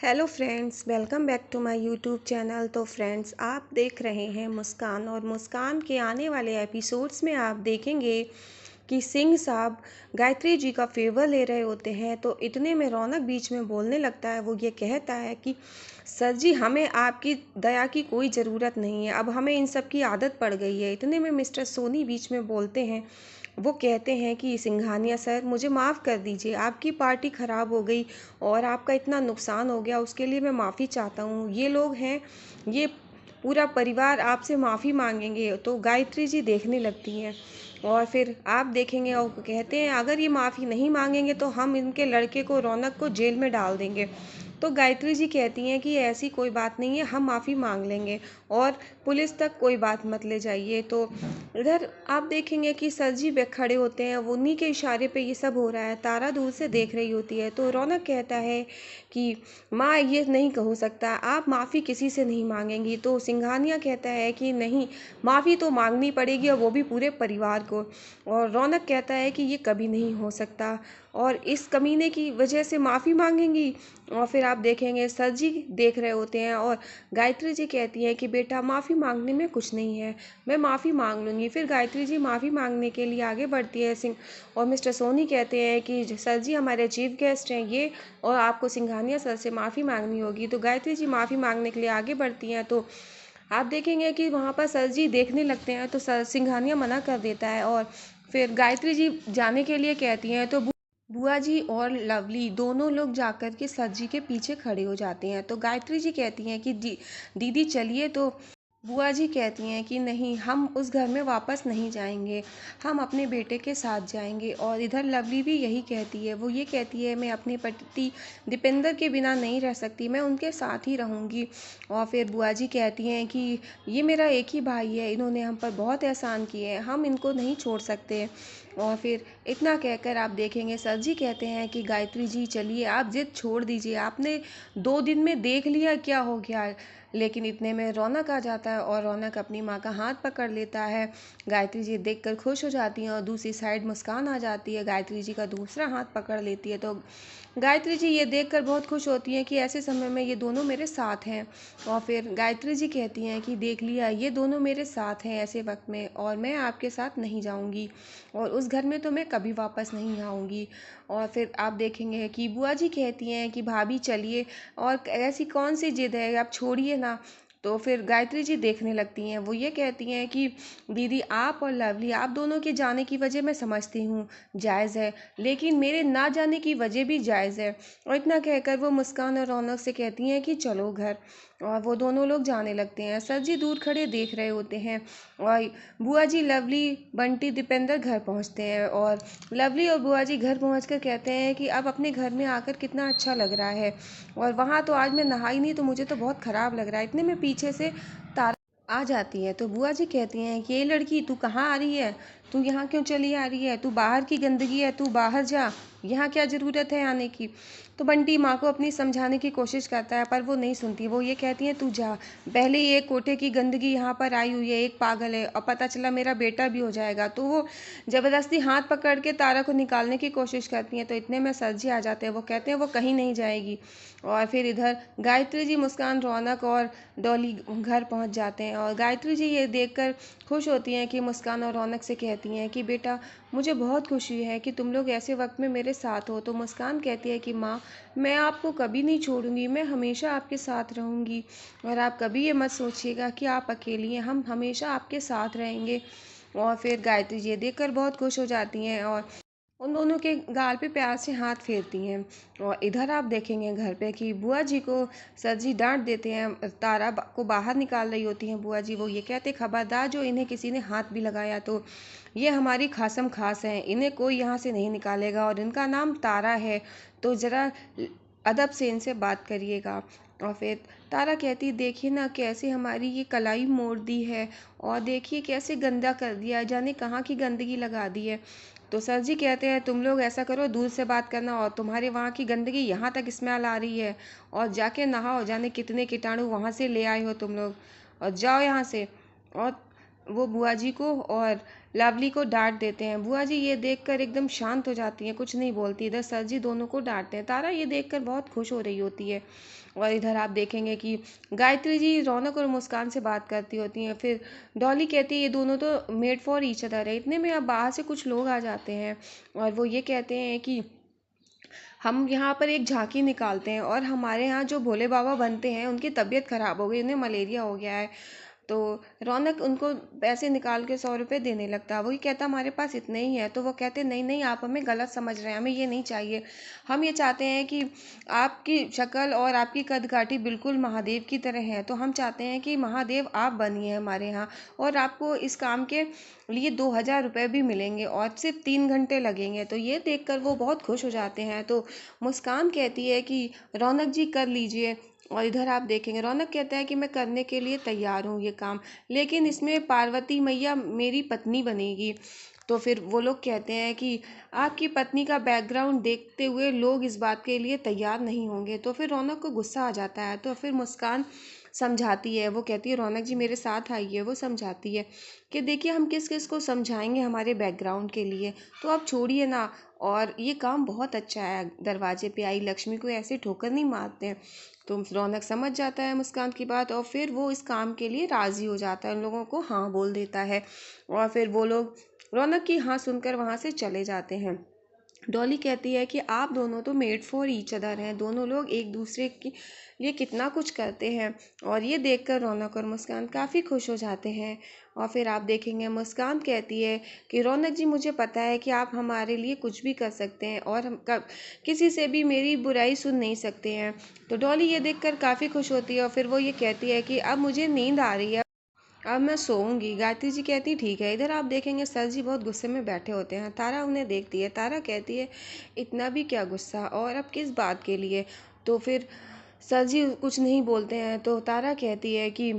Hello friends, welcome back to my YouTube channel. तो friends, आप देख रहे हैं मुस्कान, और मुस्कान के आने वाले एपिसोड्स में आप देखेंगे कि सिंह साहब गायत्री जी का फेवर ले रहे होते हैं। तो इतने में रौनक बीच में बोलने लगता है। वो ये कहता है कि सर जी, हमें आपकी दया की कोई ज़रूरत नहीं है, अब हमें इन सब की आदत पड़ गई है। इतने में मिस्टर सोनी बीच में बोलते हैं। वो कहते हैं कि सिंघानिया सर, मुझे माफ़ कर दीजिए, आपकी पार्टी ख़राब हो गई और आपका इतना नुकसान हो गया, उसके लिए मैं माफ़ी चाहता हूँ। ये लोग हैं, ये पूरा परिवार आपसे माफ़ी मांगेंगे। तो गायत्री जी देखने लगती हैं और फिर आप देखेंगे और कहते हैं, अगर ये माफ़ी नहीं मांगेंगे तो हम इनके लड़के को, रौनक को, जेल में डाल देंगे। तो गायत्री जी कहती हैं कि ऐसी कोई बात नहीं है, हम माफ़ी मांग लेंगे और पुलिस तक कोई बात मत ले जाइए। तो इधर आप देखेंगे कि सर जी खड़े होते हैं, वो उन्हीं के इशारे पे ये सब हो रहा है। तारा दूर से देख रही होती है। तो रौनक कहता है कि माँ, ये नहीं हो सकता, आप माफ़ी किसी से नहीं मांगेंगी। तो सिंघानिया कहता है कि नहीं, माफ़ी तो मांगनी पड़ेगी, और वो भी पूरे परिवार को। और रौनक कहता है कि ये कभी नहीं हो सकता और इस कमीने की वजह से माफ़ी मांगेंगी। और फिर आप देखेंगे सर जी देख रहे होते हैं और गायत्री जी कहती हैं कि बेटा, माफ़ी मांगने में कुछ नहीं है, मैं माफ़ी मांग लूँगी। फिर गायत्री जी माफ़ी मांगने के लिए आगे बढ़ती है। सिंह और मिस्टर सोनी कहते हैं कि सर जी, हमारे चीफ गेस्ट हैं ये, और आपको सिंघानिया सर से माफ़ी मांगनी होगी। तो गायत्री जी माफ़ी मांगने के लिए आगे बढ़ती हैं। तो आप देखेंगे कि वहाँ पर सर जी देखने लगते हैं। तो सर सिंघानिया मना कर देता है और फिर गायत्री जी जाने के लिए कहती हैं। तो बुआ जी और लवली दोनों लोग जाकर के सर जी के पीछे खड़े हो जाते हैं। तो गायत्री जी कहती हैं कि दीदी चलिए। तो बुआ जी कहती हैं कि नहीं, हम उस घर में वापस नहीं जाएंगे, हम अपने बेटे के साथ जाएंगे। और इधर लवली भी यही कहती है। वो ये कहती है, मैं अपने पति दीपेंद्र के बिना नहीं रह सकती, मैं उनके साथ ही रहूँगी। और फिर बुआ जी कहती हैं कि ये मेरा एक ही भाई है, इन्होंने हम पर बहुत एहसान किए हैं, हम इनको नहीं छोड़ सकते। और फिर इतना कहकर आप देखेंगे सर जी कहते हैं कि गायत्री जी चलिए, आप जिद छोड़ दीजिए, आपने 2 दिन में देख लिया क्या हो गया। लेकिन इतने में रौनक आ जाता है और रौनक अपनी माँ का हाथ पकड़ लेता है। गायत्री जी देखकर खुश हो जाती हैं और दूसरी साइड मुस्कान आ जाती है, गायत्री जी का दूसरा हाथ पकड़ लेती है। तो गायत्री जी ये देखकर बहुत खुश होती हैं कि ऐसे समय में ये दोनों मेरे साथ हैं। और फिर गायत्री जी कहती हैं कि देख लिया, ये दोनों मेरे साथ हैं ऐसे वक्त में, और मैं आपके साथ नहीं जाऊंगी, और उस घर में तो मैं कभी वापस नहीं आऊँगी। और फिर आप देखेंगे कि बुआ जी कहती हैं कि भाभी चलिए, और ऐसी कौन सी जिद है, आप छोड़िए ना। तो फिर गायत्री जी देखने लगती हैं। वो ये कहती हैं कि दीदी, आप और लवली, आप दोनों के जाने की वजह मैं समझती हूँ, जायज़ है, लेकिन मेरे ना जाने की वजह भी जायज़ है। और इतना कहकर वो मुस्कान और रौनक से कहती हैं कि चलो घर। और वो दोनों लोग जाने लगते हैं। सर जी दूर खड़े देख रहे होते हैं और बुआ जी, लवली, बंटी, दीपेंद्र घर पहुंचते हैं। और लवली और बुआ जी घर पहुंचकर कहते हैं कि अब अपने घर में आकर कितना अच्छा लग रहा है, और वहाँ तो आज मैं नहाई नहीं, तो मुझे तो बहुत ख़राब लग रहा है। इतने में पीछे से तारा आ जाती है। तो बुआ जी कहती हैं कि ये लड़की, तू कहाँ आ रही है, तू यहाँ क्यों चली आ रही है, तू बाहर की गंदगी है, तू बाहर जा, यहाँ क्या ज़रूरत है आने की। तो बंटी माँ को अपनी समझाने की कोशिश करता है, पर वो नहीं सुनती। वो ये कहती है, तू जा, पहले ही एक कोठे की गंदगी यहाँ पर आई हुई है, एक पागल है, और पता चला मेरा बेटा भी हो जाएगा। तो वो ज़बरदस्ती हाथ पकड़ के तारा को निकालने की कोशिश करती हैं। तो इतने में सर जी आ जाते हैं। वो कहते हैं वो कहीं नहीं जाएगी। और फिर इधर गायत्री जी, मुस्कान, रौनक और डॉली घर पहुंच जाते हैं। और गायत्री जी ये देखकर खुश होती हैं कि मुस्कान और रौनक से कहती हैं कि बेटा, मुझे बहुत खुशी है कि तुम लोग ऐसे वक्त में मेरे साथ हो। तो मुस्कान कहती है कि माँ, मैं आपको कभी नहीं छोड़ूंगी, मैं हमेशा आपके साथ रहूंगी, और आप कभी ये मत सोचिएगा कि आप अकेली हैं, हम हमेशा आपके साथ रहेंगे। और फिर गायत्री जी ये देखकर बहुत खुश हो जाती हैं और उन दोनों के गाल पे प्यार से हाथ फेरती हैं। और इधर आप देखेंगे घर पे कि बुआ जी को सर जी डांट देते हैं। तारा को बाहर निकाल रही होती हैं बुआ जी। वो ये कहते, खबरदार, जो इन्हें किसी ने हाथ भी लगाया तो ये हमारी खासम खास हैं, इन्हें कोई यहाँ से नहीं निकालेगा, और इनका नाम तारा है, तो ज़रा अदब से इनसे बात करिएगा। और फिर तारा कहती, देखिए ना कैसे हमारी ये कलाई मोड़ दी है, और देखिए कैसे गंदा कर दिया है, जाने कहाँ की गंदगी लगा दी है। तो सर जी कहते हैं, तुम लोग ऐसा करो, दूर से बात करना, और तुम्हारे वहाँ की गंदगी यहाँ तक स्मेल आ रही है, और जाके नहाओ, जाने कितने कीटाणु वहाँ से ले आए हो तुम लोग, और जाओ यहाँ से। और वो बुआ जी को और लवली को डांट देते हैं। बुआ जी ये देखकर एकदम शांत हो जाती हैं, कुछ नहीं बोलती। इधर सर जी दोनों को डांटते हैं। तारा ये देखकर बहुत खुश हो रही होती है। और इधर आप देखेंगे कि गायत्री जी रौनक और मुस्कान से बात करती होती हैं। फिर डॉली कहती है ये दोनों तो मेड फॉर ईच अदर है। इतने में अब बाहर से कुछ लोग आ जाते हैं और वो ये कहते हैं कि हम यहाँ पर एक झांकी निकालते हैं और हमारे यहाँ जो भोले बाबा बनते हैं उनकी तबीयत खराब हो गई, उन्हें मलेरिया हो गया है। तो रौनक उनको पैसे निकाल के 100 रुपये देने लगता है। वही कहता हमारे पास इतने ही है। तो वो कहते नहीं नहीं, आप हमें गलत समझ रहे हैं, हमें ये नहीं चाहिए। हम ये चाहते हैं कि आपकी शक्ल और आपकी कदकाठी बिल्कुल महादेव की तरह है, तो हम चाहते हैं कि महादेव आप बनिए हमारे यहाँ, और आपको इस काम के लिए 2000 रुपये भी मिलेंगे और सिर्फ 3 घंटे लगेंगे। तो ये देखकर वो बहुत खुश हो जाते हैं। तो मुस्कान कहती है कि रौनक जी कर लीजिए। और इधर आप देखेंगे रौनक कहता है कि मैं करने के लिए तैयार हूँ ये काम, लेकिन इसमें पार्वती मैया मेरी पत्नी बनेगी। तो फिर वो लोग कहते हैं कि आपकी पत्नी का बैकग्राउंड देखते हुए लोग इस बात के लिए तैयार नहीं होंगे। तो फिर रौनक को गुस्सा आ जाता है। तो फिर मुस्कान समझाती है, वो कहती है रौनक जी मेरे साथ आइए। वो समझाती है कि देखिए हम किस किस को समझाएंगे हमारे बैकग्राउंड के लिए, तो आप छोड़िए ना। और ये काम बहुत अच्छा है, दरवाजे पे आई लक्ष्मी को ऐसे ठोकर नहीं मारते हैं। तो रौनक समझ जाता है मुस्कान की बात और फिर वो इस काम के लिए राज़ी हो जाता है, उन लोगों को हाँ बोल देता है। और फिर वो लोग रौनक की हाँ सुनकर वहाँ से चले जाते हैं। डॉली कहती है कि आप दोनों तो मेड फॉर ईच अदर हैं, दोनों लोग एक दूसरे के लिए कितना कुछ करते हैं। और ये देखकर रौनक और मुस्कान काफ़ी खुश हो जाते हैं। और फिर आप देखेंगे मुस्कान कहती है कि रौनक जी मुझे पता है कि आप हमारे लिए कुछ भी कर सकते हैं और हम कब किसी से भी मेरी बुराई सुन नहीं सकते हैं। तो डॉली ये देखकर काफ़ी खुश होती है और फिर वो ये कहती है कि अब मुझे नींद आ रही है, अब मैं सोऊंगी। गायत्री जी कहती ठीक है। इधर आप देखेंगे सर जी बहुत गुस्से में बैठे होते हैं। तारा उन्हें देखती है। तारा कहती है इतना भी क्या गुस्सा, और अब किस बात के लिए। तो फिर सर जी कुछ नहीं बोलते हैं। तो तारा कहती है कि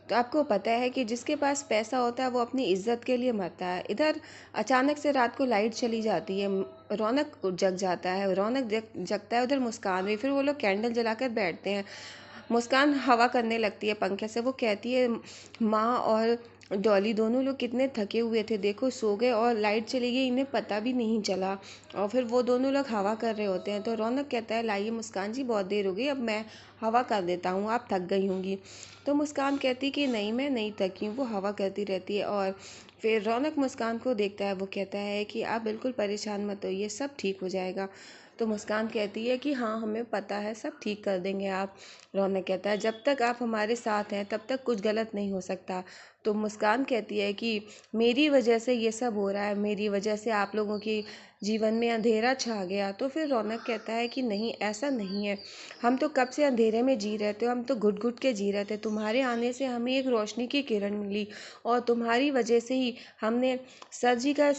तो आपको पता है कि जिसके पास पैसा होता है वो अपनी इज्जत के लिए मरता है। इधर अचानक से रात को लाइट चली जाती है। रौनक जग जाता है, रौनक जगता है, उधर मुस्कान भी। फिर वो लोग कैंडल जलाकर बैठते हैं। मुस्कान हवा करने लगती है पंखे से। वो कहती है माँ और डॉली दोनों लोग कितने थके हुए थे, देखो सो गए और लाइट चली गई, इन्हें पता भी नहीं चला। और फिर वो दोनों लोग हवा कर रहे होते हैं। तो रौनक कहता है लाइए मुस्कान जी बहुत देर हो गई, अब मैं हवा कर देता हूँ, आप थक गई होंगी। तो मुस्कान कहती कि नहीं मैं नहीं थकी हूँ। वो हवा करती रहती है। और फिर रौनक मुस्कान को देखता है। वो कहता है कि आप बिल्कुल परेशान मत होइए, सब ठीक हो जाएगा। तो मुस्कान कहती है कि हाँ हमें पता है, सब ठीक कर देंगे आप। रौनक कहता है जब तक आप हमारे साथ हैं तब तक कुछ गलत नहीं हो सकता। तो मुस्कान कहती है कि मेरी वजह से ये सब हो रहा है, मेरी वजह से आप लोगों की जीवन में अंधेरा छा गया। तो फिर रौनक कहता है कि नहीं ऐसा नहीं है, हम तो कब से अंधेरे में जी रहे थे, हम तो घुट घुट के जी रहे थे। तुम्हारे आने से हमें एक रोशनी की किरण मिली और तुम्हारी वजह से ही हमने सर जी का